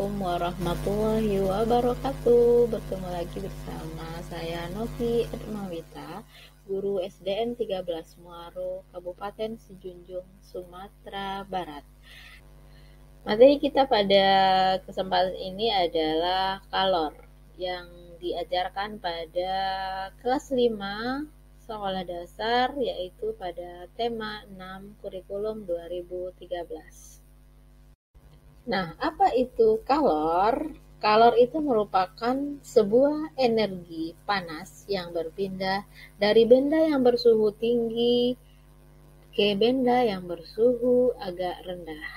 Assalamualaikum warahmatullahi wabarakatuh. Bertemu lagi bersama saya Novi Atmawita, guru SDN 13 Muaro, Kabupaten Sejunjung, Sumatera Barat. Materi kita pada kesempatan ini adalah kalor yang diajarkan pada kelas 5 sekolah dasar, yaitu pada tema 6 kurikulum 2013. Nah, apa itu kalor? Kalor itu merupakan sebuah energi panas yang berpindah dari benda yang bersuhu tinggi ke benda yang bersuhu agak rendah.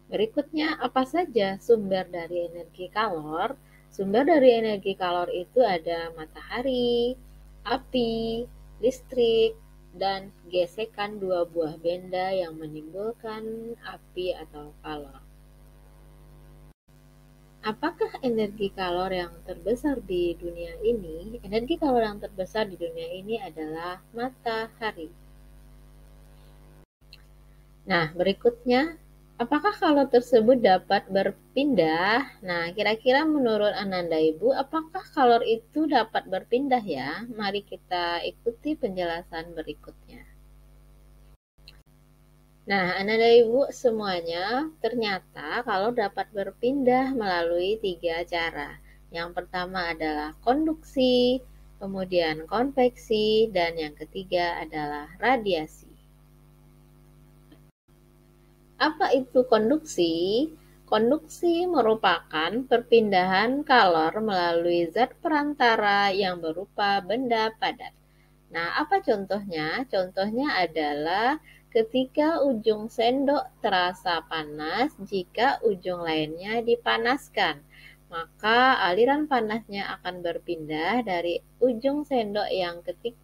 Berikutnya, apa saja sumber dari energi kalor? Sumber dari energi kalor itu ada matahari, api, listrik, dan gesekan dua buah benda yang menimbulkan api atau kalor. Apakah energi kalor yang terbesar di dunia ini? Energi kalor yang terbesar di dunia ini adalah matahari. Nah, berikutnya, apakah kalor tersebut dapat berpindah? Nah, kira-kira menurut Ananda Ibu, apakah kalor itu dapat berpindah ya? Mari kita ikuti penjelasan berikutnya. Nah, Ananda Ibu semuanya, ternyata kalor dapat berpindah melalui 3 cara. Yang pertama adalah konduksi, kemudian konveksi, dan yang ketiga adalah radiasi. Apa itu konduksi? Konduksi merupakan perpindahan kalor melalui zat perantara yang berupa benda padat. Nah, apa contohnya? Contohnya adalah ketika ujung sendok terasa panas jika ujung lainnya dipanaskan, maka aliran panasnya akan berpindah dari ujung sendok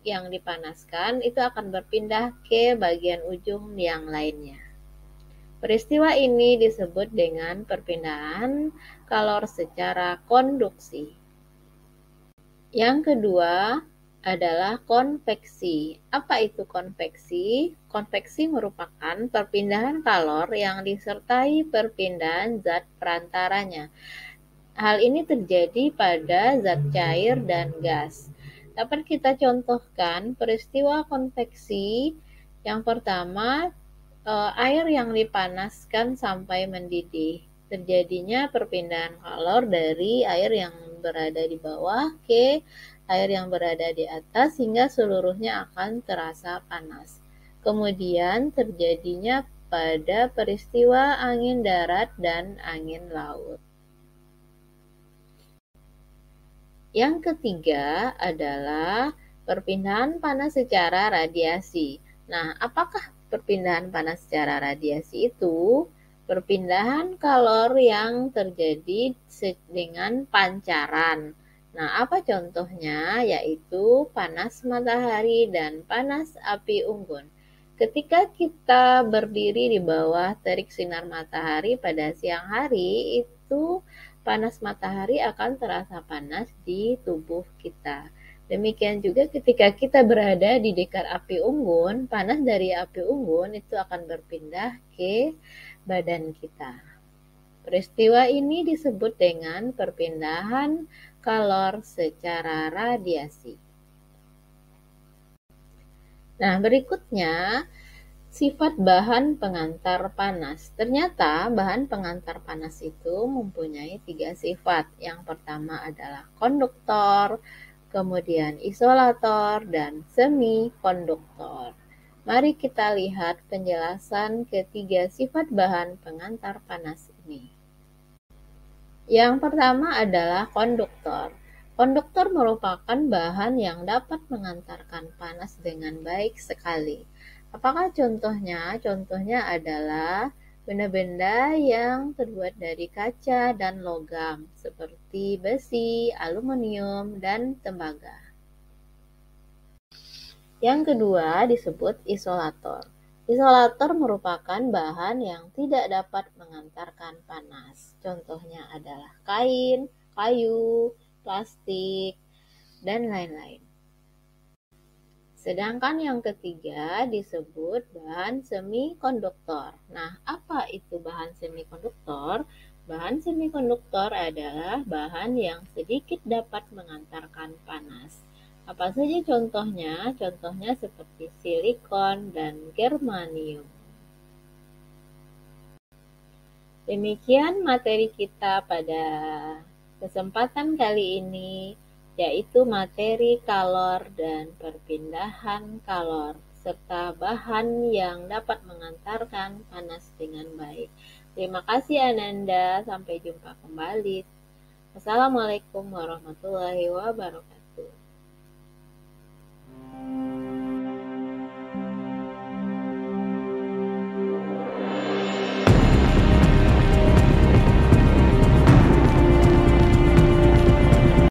yang dipanaskan itu akan berpindah ke bagian ujung yang lainnya. Peristiwa ini disebut dengan perpindahan kalor secara konduksi. Yang kedua adalah konveksi. Apa itu konveksi? Konveksi merupakan perpindahan kalor yang disertai perpindahan zat perantaranya. Hal ini terjadi pada zat cair dan gas. Dapat kita contohkan peristiwa konveksi. Yang pertama, air yang dipanaskan sampai mendidih. Terjadinya perpindahan kalor dari air yang berada di bawah ke air yang berada di atas hingga seluruhnya akan terasa panas. Kemudian terjadinya pada peristiwa angin darat dan angin laut. Yang ketiga adalah perpindahan panas secara radiasi. Nah, apakah perpindahan panas secara radiasi itu? Perpindahan kalor yang terjadi dengan pancaran. Nah, apa contohnya? Yaitu panas matahari dan panas api unggun. Ketika kita berdiri di bawah terik sinar matahari pada siang hari, itu panas matahari akan terasa panas di tubuh kita. Demikian juga ketika kita berada di dekat api unggun, panas dari api unggun itu akan berpindah ke badan kita. Peristiwa ini disebut dengan perpindahan kalor secara radiasi. Nah, berikutnya sifat bahan pengantar panas. Ternyata bahan pengantar panas itu mempunyai 3 sifat. Yang pertama adalah konduktor, kemudian isolator, dan semikonduktor. Mari kita lihat penjelasan ketiga sifat bahan pengantar panas ini. Yang pertama adalah konduktor. Konduktor merupakan bahan yang dapat mengantarkan panas dengan baik sekali. Apakah contohnya? Contohnya adalah benda-benda yang terbuat dari kaca dan logam, seperti besi, aluminium, dan tembaga. Yang kedua disebut isolator. Isolator merupakan bahan yang tidak dapat mengantarkan panas. Contohnya adalah kain, kayu, plastik, dan lain-lain. Sedangkan yang ketiga disebut bahan semikonduktor. Nah, apa itu bahan semikonduktor? Bahan semikonduktor adalah bahan yang sedikit dapat mengantarkan panas. Apa saja contohnya? Contohnya seperti silikon dan germanium. Demikian materi kita pada kesempatan kali ini, yaitu materi kalor dan perpindahan kalor, serta bahan yang dapat mengantarkan panas dengan baik. Terima kasih Ananda, sampai jumpa kembali. Wassalamualaikum warahmatullahi wabarakatuh.